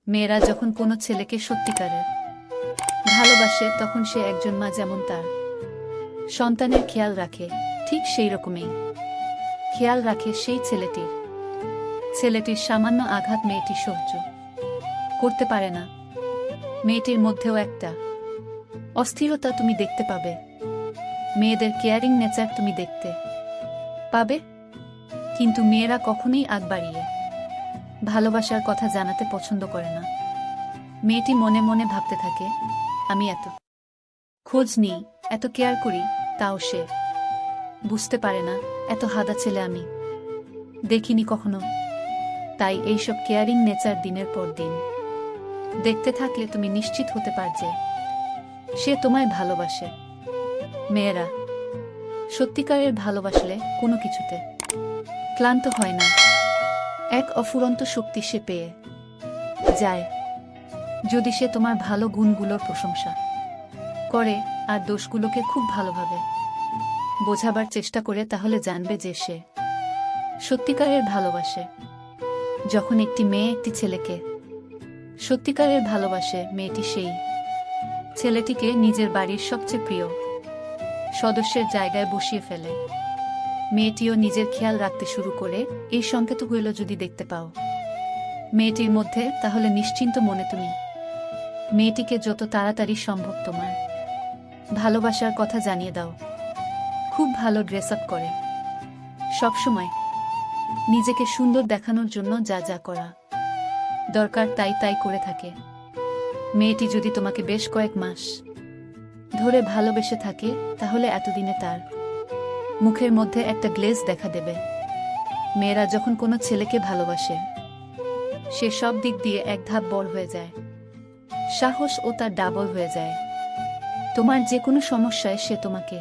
মেয়েরা যখন কোনো ছেলেকে সত্যিকারের ভালোবাসে তখন সে একজন মা যেমন তার সন্তানের খেয়াল রাখে, ঠিক সেই রকমই খেয়াল রাখে সেই ছেলেটির সামান্য আঘাত মেয়েটি সহ্য করতে পারে না। মেয়েটির মধ্যেও একটা অস্থিরতা তুমি দেখতে পাবে। মেয়েদের কেয়ারিং নেচার তুমি দেখতে পাবে, কিন্তু মেয়েরা কখনোই আগ বাড়িয়ে ভালোবাসার কথা জানাতে পছন্দ করে না। মেয়েটি মনে মনে ভাবতে থাকে, আমি এত খোঁজ নিই, এত কেয়ার করি, তাও সে বুঝতে পারে না এত হাদা ছেলে আমি দেখিনি কখনো। তাই এইসব কেয়ারিং নেচার দিনের পর দিন দেখতে থাকলে তুমি নিশ্চিত হতে পারবে সে তোমায় ভালোবাসে। মেয়েরা সত্যিকারের ভালোবাসলে কোনো কিছুতে ক্লান্ত হয় না, এক অফুরন্ত শক্তি সে পেয়ে যায়। যদি সে তোমার ভালো গুণগুলোর প্রশংসা করে আর দোষগুলোকে খুব ভালোভাবে বোঝাবার চেষ্টা করে, তাহলে জানবে যে সে সত্যিকারের ভালোবাসে। যখন একটি মেয়ে একটি ছেলেকে সত্যিকারের ভালোবাসে, মেয়েটি সেই ছেলেটিকে নিজের বাড়ির সবচেয়ে প্রিয় সদস্যের জায়গায় বসিয়ে ফেলে। মেয়েটিও নিজের খেয়াল রাখতে শুরু করে। এই সংকেতগুলো যদি দেখতে পাও মেয়েটির মধ্যে, তাহলে নিশ্চিন্ত মনে তুমি মেয়েটিকে যত তাড়াতাড়ি সম্ভব তোমার ভালোবাসার কথা জানিয়ে দাও। খুব ভালো ড্রেস আপ করে, সবসময় নিজেকে সুন্দর দেখানোর জন্য যা যা করা দরকার তাই তাই করে থাকে। মেয়েটি যদি তোমাকে বেশ কয়েক মাস ধরে ভালোবেসে থাকে, তাহলে এতদিনে তার মুখের মধ্যে একটা গ্লেজ দেখা দেবে। মেয়েরা যখন কোনো ছেলেকে ভালোবাসে, সে সব দিক দিয়ে এক ধাপ বড় হয়ে যায়, সাহস ও তার ডাবল হয়ে যায়। তোমার যে কোনো সমস্যায় সে তোমাকে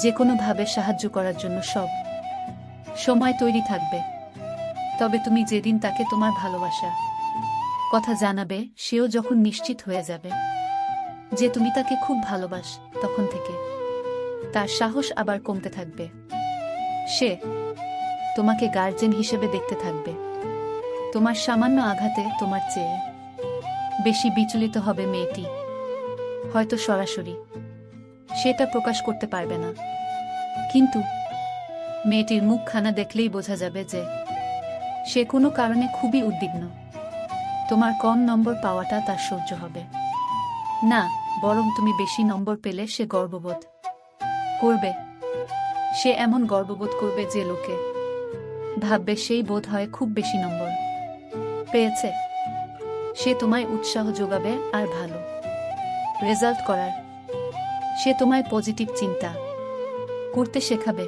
যে কোনোভাবে সাহায্য করার জন্য সব সময় তৈরি থাকবে। তবে তুমি যেদিন তাকে তোমার ভালোবাসা কথা জানাবে, সেও যখন নিশ্চিত হয়ে যাবে যে তুমি তাকে খুব ভালোবাস, তখন থেকে তার সাহস আবার কমতে থাকবে। সে তোমাকে গার্জেন হিসেবে দেখতে থাকবে। তোমার সামান্য আঘাতে তোমার চেয়ে বেশি বিচলিত হবে মেয়েটি। হয়তো সরাসরি সেটা প্রকাশ করতে পারবে না, কিন্তু মেয়েটির মুখখানা দেখলেই বোঝা যাবে যে সে কোনো কারণে খুবই উদ্বিগ্ন। তোমার কম নম্বর পাওয়াটা তার সহ্য হবে না, বরং তুমি বেশি নম্বর পেলে সে গর্ববোধ করবে। সে এমন গর্ববোধ করবে যে লোকে ভাববে সেই বোধ হয় খুব বেশি নম্বর পেয়েছে। সে তোমায় উৎসাহ যোগাবে আর ভালো রেজাল্ট করার। সে তোমায় পজিটিভ চিন্তা করতে শেখাবে।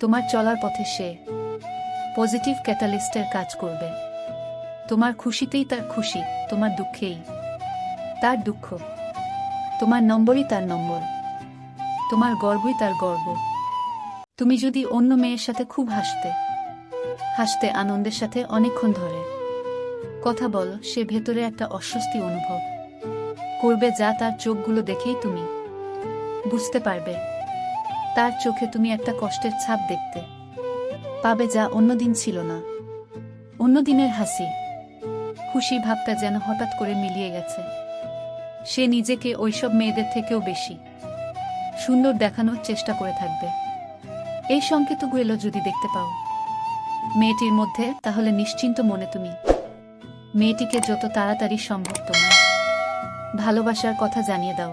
তোমার চলার পথে সে পজিটিভ ক্যাটালিস্টের কাজ করবে। তোমার খুশিতেই তার খুশি, তোমার দুঃখেই তার দুঃখ। তোমার নম্বরই তার নম্বর, তোমার গর্বই তার গর্ব। তুমি যদি অন্য মেয়ের সাথে খুব হাসতে আনন্দের সাথে অনেকক্ষণ ধরে কথা বলো, সে ভেতরে একটা অস্বস্তি অনুভব করবে, যা তার চোখগুলো দেখেই তুমি বুঝতে পারবে। তার চোখে তুমি একটা কষ্টের ছাপ দেখতে পাবে, যা অন্যদিন ছিল না। অন্যদিনের হাসি খুশি ভাবটা যেন হঠাৎ করে মিলিয়ে গেছে। সে নিজেকে ওইসব মেয়েদের থেকেও বেশি সুন্দর দেখানোর চেষ্টা করে থাকবে। এই সংকেতগুলো যদি দেখতে পাও মেয়েটির মধ্যে, তাহলে নিশ্চিন্ত মনে তুমি মেয়েটিকে যত তাড়াতাড়ি সম্ভব তোমার ভালোবাসার কথা জানিয়ে দাও।